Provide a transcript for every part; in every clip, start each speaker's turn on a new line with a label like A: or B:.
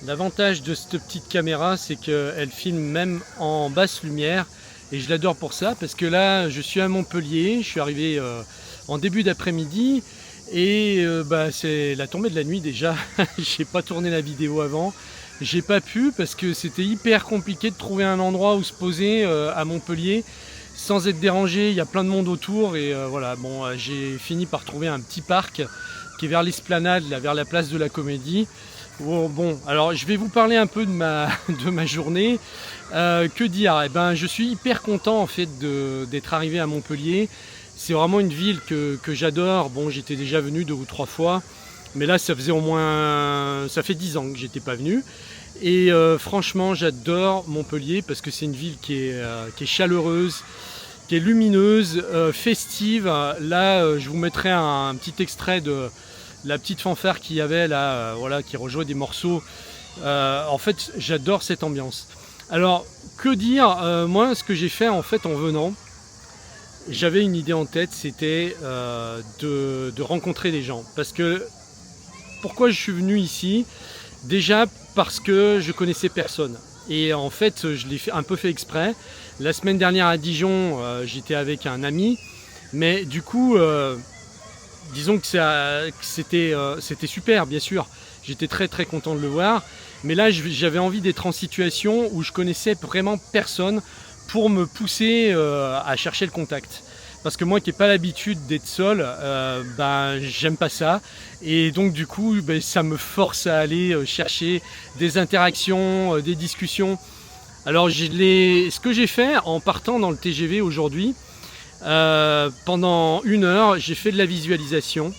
A: L'avantage de cette petite caméra, c'est qu'elle filme même en basse lumière et je l'adore pour ça parce que là, je suis à Montpellier, je suis arrivé en début d'après-midi et c'est la tombée de la nuit déjà. J'ai pas tourné la vidéo avant, j'ai pas pu parce que c'était hyper compliqué de trouver un endroit où se poser à Montpellier sans être dérangé. Il y a plein de monde autour et voilà, bon, j'ai fini par trouver un petit parc qui est vers l'esplanade, là, vers la place de la Comédie. Bon, alors je vais vous parler un peu de ma journée. Que dire? Je suis hyper content en fait d'être arrivé à Montpellier. C'est vraiment une ville que j'adore. Bon, j'étais déjà venu 2 ou 3 fois, mais là ça faisait au moins, ça fait 10 ans que j'étais pas venu. Et franchement, j'adore Montpellier parce que c'est une ville qui est chaleureuse, qui est lumineuse, festive. Là, je vous mettrai un petit extrait de la petite fanfare qu'il y avait là, voilà, qui rejouait des morceaux. En fait, j'adore cette ambiance. Alors, que dire? Moi, ce que j'ai fait en fait en venant, j'avais une idée en tête, c'était de rencontrer des gens. Parce que, pourquoi je suis venu ici? Déjà parce que je connaissais personne. Et en fait, je l'ai un peu fait exprès. La semaine dernière à Dijon, j'étais avec un ami. Mais du coup, disons que c'était super, bien sûr. J'étais très très content de le voir. Mais là, j'avais envie d'être en situation où je connaissais vraiment personne pour me pousser à chercher le contact. Parce que moi qui n'ai pas l'habitude d'être seul, j'aime pas ça. Et donc du coup, ça me force à aller chercher des interactions, des discussions. Alors ce que j'ai fait en partant dans le TGV aujourd'hui, pendant 1 heure, j'ai fait de la visualisation.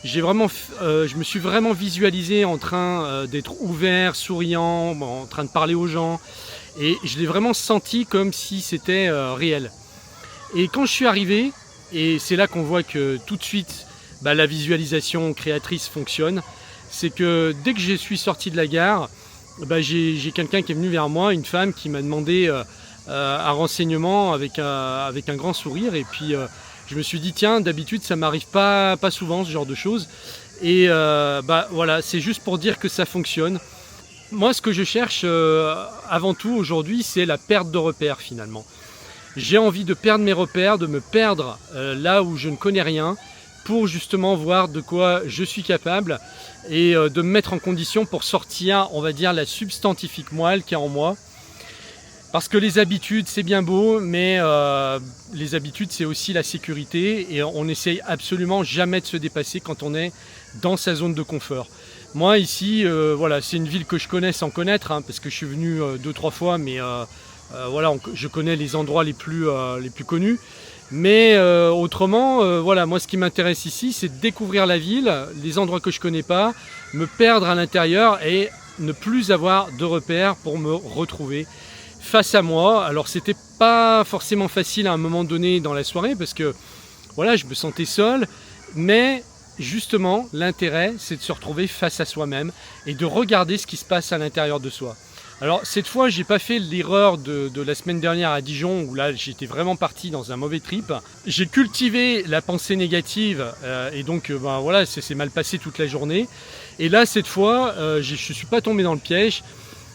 A: Je me suis vraiment visualisé en train d'être ouvert, souriant, en train de parler aux gens. Et je l'ai vraiment senti comme si c'était réel. Et quand je suis arrivé, et c'est là qu'on voit que tout de suite la visualisation créatrice fonctionne, c'est que dès que je suis sorti de la gare, j'ai quelqu'un qui est venu vers moi, une femme qui m'a demandé un renseignement avec un grand sourire. Et puis je me suis dit tiens, d'habitude ça m'arrive pas souvent ce genre de choses. Et voilà, c'est juste pour dire que ça fonctionne. Moi, ce que je cherche avant tout aujourd'hui, c'est la perte de repères finalement. J'ai envie de perdre mes repères, de me perdre là où je ne connais rien, pour justement voir de quoi je suis capable et de me mettre en condition pour sortir, on va dire, la substantifique moelle qui est en moi. Parce que les habitudes, c'est bien beau, mais les habitudes, c'est aussi la sécurité et on n'essaye absolument jamais de se dépasser quand on est dans sa zone de confort. Moi, ici, voilà, c'est une ville que je connais sans connaître, hein, parce que je suis venu 2-3 fois, mais voilà, je connais les endroits les plus connus. Mais autrement, voilà, moi ce qui m'intéresse ici, c'est de découvrir la ville, les endroits que je ne connais pas, me perdre à l'intérieur et ne plus avoir de repères pour me retrouver face à moi. Alors c'était pas forcément facile à un moment donné dans la soirée parce que voilà, je me sentais seul, mais justement l'intérêt c'est de se retrouver face à soi-même et de regarder ce qui se passe à l'intérieur de soi. Alors cette fois, j'ai pas fait l'erreur de la semaine dernière à Dijon où là j'étais vraiment parti dans un mauvais trip. J'ai cultivé la pensée négative et donc voilà, c'est mal passé toute la journée. Et là cette fois, je suis pas tombé dans le piège.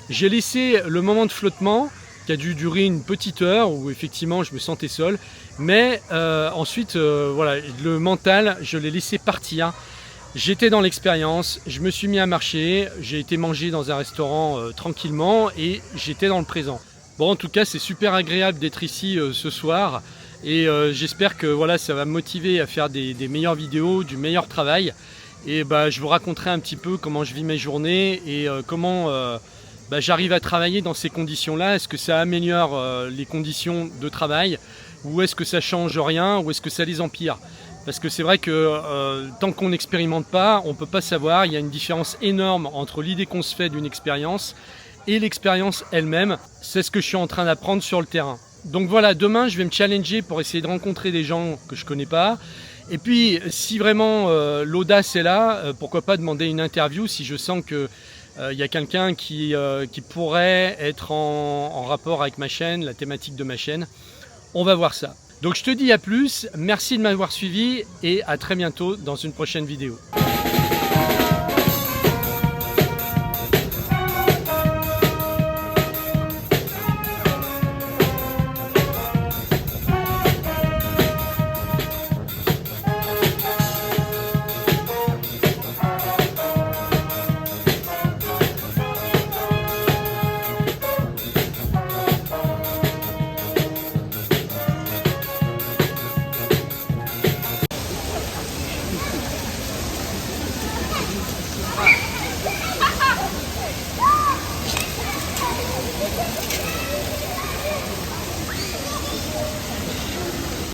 A: J'ai laissé le moment de flottement qui a dû durer une petite heure où effectivement je me sentais seul. Mais ensuite, voilà, le mental, je l'ai laissé partir. J'étais dans l'expérience, je me suis mis à marcher, j'ai été manger dans un restaurant tranquillement et j'étais dans le présent. Bon, en tout cas, c'est super agréable d'être ici ce soir et j'espère que voilà, ça va me motiver à faire des meilleures vidéos, du meilleur travail. Et je vous raconterai un petit peu comment je vis mes journées et comment j'arrive à travailler dans ces conditions-là. Est-ce que ça améliore les conditions de travail ou est-ce que ça change rien ou est-ce que ça les empire? Parce que c'est vrai que tant qu'on n'expérimente pas, on ne peut pas savoir. Il y a une différence énorme entre l'idée qu'on se fait d'une expérience et l'expérience elle-même. C'est ce que je suis en train d'apprendre sur le terrain. Donc voilà, demain je vais me challenger pour essayer de rencontrer des gens que je ne connais pas. Et puis si vraiment l'audace est là, pourquoi pas demander une interview si je sens que y a quelqu'un qui pourrait être en rapport avec ma chaîne, la thématique de ma chaîne. On va voir ça. Donc je te dis à plus, merci de m'avoir suivi et à très bientôt dans une prochaine vidéo.